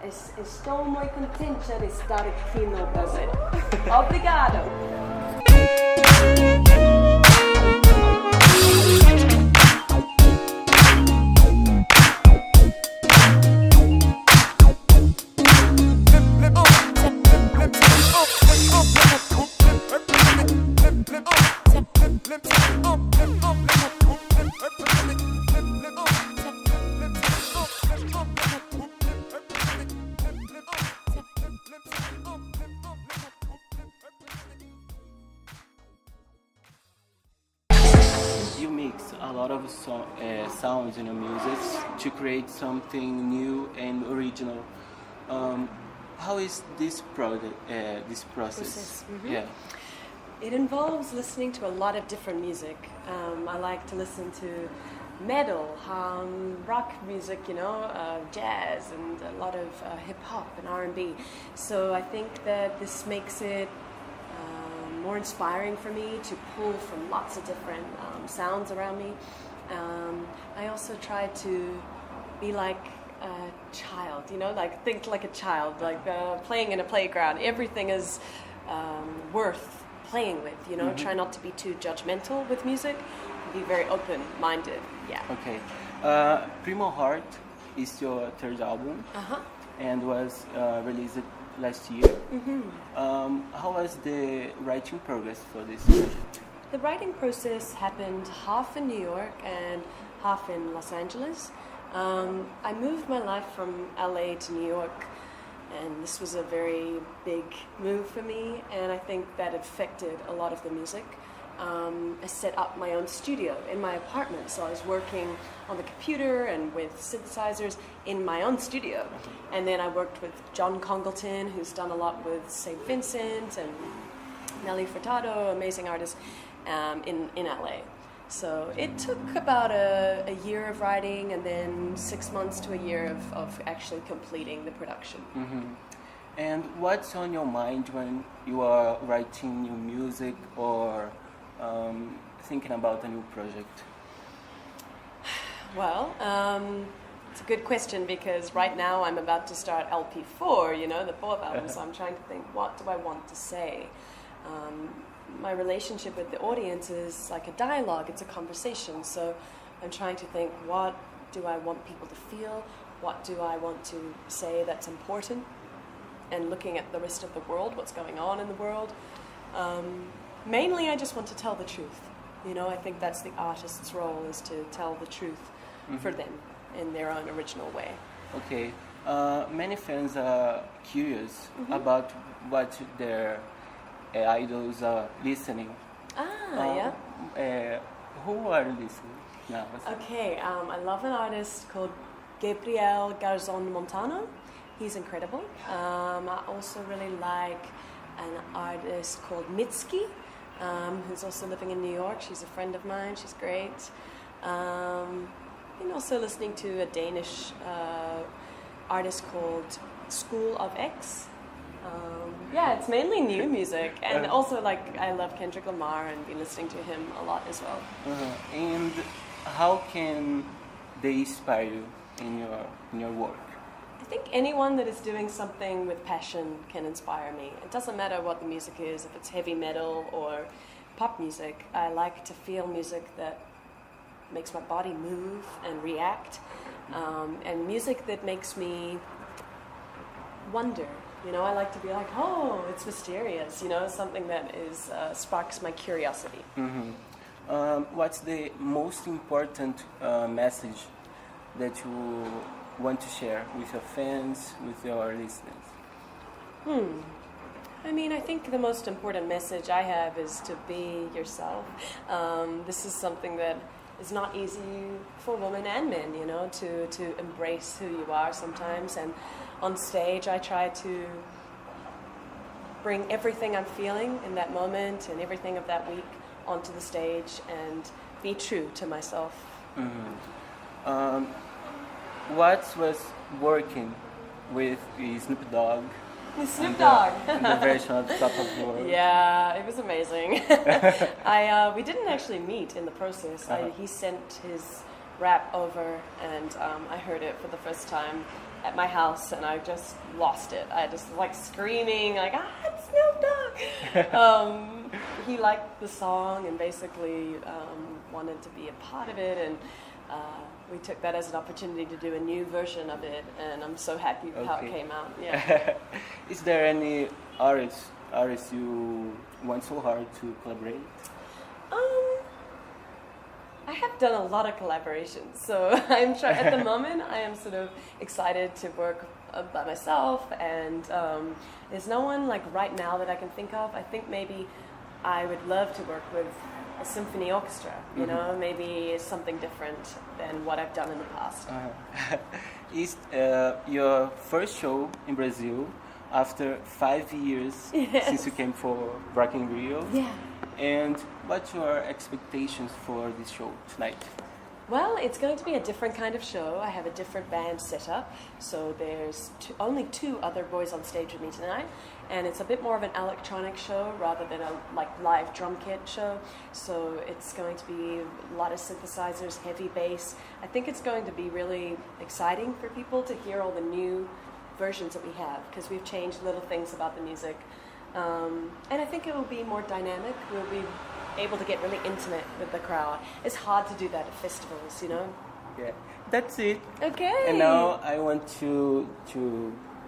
Estou muito contente de estar aqui no Brasil. Obrigado! You mix a lot of sounds in your music to create something new and original. How is this process? Mm-hmm. Yeah. It involves listening to a lot of different music. I like to listen to metal, rock music, jazz, and a lot of hip hop and R&B. So I think that this makes it more inspiring for me to pull from lots of different sounds around me. I also try to be like a child, think like a child, playing in a playground. Everything is worth playing with, Mm-hmm. Try not to be too judgmental with music, be very open-minded, yeah. Okay. Primo Heart is your third album and was released last year. Mm-hmm. How was the writing progress for this project? The writing process happened half in New York and half in Los Angeles. I moved my life from LA to New York, and this was a very big move for me, and I think that affected a lot of the music. I set up my own studio in my apartment, so I was working on the computer and with synthesizers in my own studio. And then I worked with John Congleton, who's done a lot with St. Vincent, and Nelly Furtado, amazing artist, in LA. So it took about a year of writing and then 6 months to a year of actually completing the production. Mm-hmm. And what's on your mind when you are writing new music or thinking about a new project? Well, it's a good question because right now I'm about to start LP4, the fourth album, so I'm trying to think, what do I want to say? My relationship with the audience is like a dialogue, it's a conversation, so I'm trying to think, what do I want people to feel? What do I want to say that's important? And looking at the rest of the world, what's going on in the world. Mainly I just want to tell the truth. I think that's the artist's role, is to tell the truth for them in their own original way. Okay. Many fans are curious about what their idols are listening. Yeah. Who are listening now? Okay, I love an artist called Gabriel Garzon Montano. He's incredible. I also really like an artist called Mitski, who's also living in New York. She's a friend of mine. She's great. And also listening to a Danish artist called School of X. It's mainly new music, and also I love Kendrick Lamar and be listening to him a lot as well. And how can they inspire you in your work? I think anyone that is doing something with passion can inspire me. It doesn't matter what the music is, if it's heavy metal or pop music. I like to feel music that makes my body move and react, and music that makes me wonder. I like to be like, oh, it's mysterious, something that is sparks my curiosity. What's the most important message that you want to share with your fans, with your listeners? I think the most important message I have is to be yourself. This is something that is not easy for women and men, to embrace who you are sometimes. And on stage, I try to bring everything I'm feeling in that moment and everything of that week onto the stage and be true to myself. What was working with Snoop Dogg? Snoop Dogg. The version of Top of the World. Yeah, it was amazing. We didn't actually meet in the process. He sent his rap over, and I heard it for the first time at my house, and I just lost it. I just like screaming, like, it's Snoop Dogg! He liked the song and basically wanted to be a part of it, and we took that as an opportunity to do a new version of it, and I'm so happy with how it came out. Yeah. Is there any artist you want so hard to collaborate? I have done a lot of collaborations, so I'm sure at the moment I am sort of excited to work by myself, and there's no one like right now that I can think of. I think maybe I would love to work with a symphony orchestra, you know, maybe something different than what I've done in the past. Is your first show in Brazil after 5 years since you came for Rock in Rio? Yeah. And what's your expectations for this show tonight? Well, it's going to be a different kind of show. I have a different band set up, so there's only 2 other boys on stage with me tonight, and it's a bit more of an electronic show rather than a live drum kit show. So it's going to be a lot of synthesizers, heavy bass. I think it's going to be really exciting for people to hear all the new versions that we have, because we've changed little things about the music. And I think it will be more dynamic. We'll be able to get really intimate with the crowd. It's hard to do that at festivals, you know? Yeah, that's it. Okay. And now I want to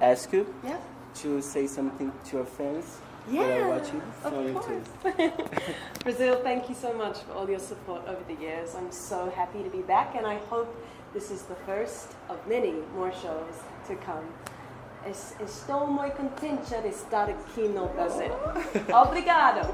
ask you Yeah. to say something to your fans that are Yeah, watching of from course. YouTube. Brazil, thank you so much for all your support over the years. I'm so happy to be back, and I hope this is the first of many more shows to come. Estou muito contente de estar aqui no Brasil. Obrigado!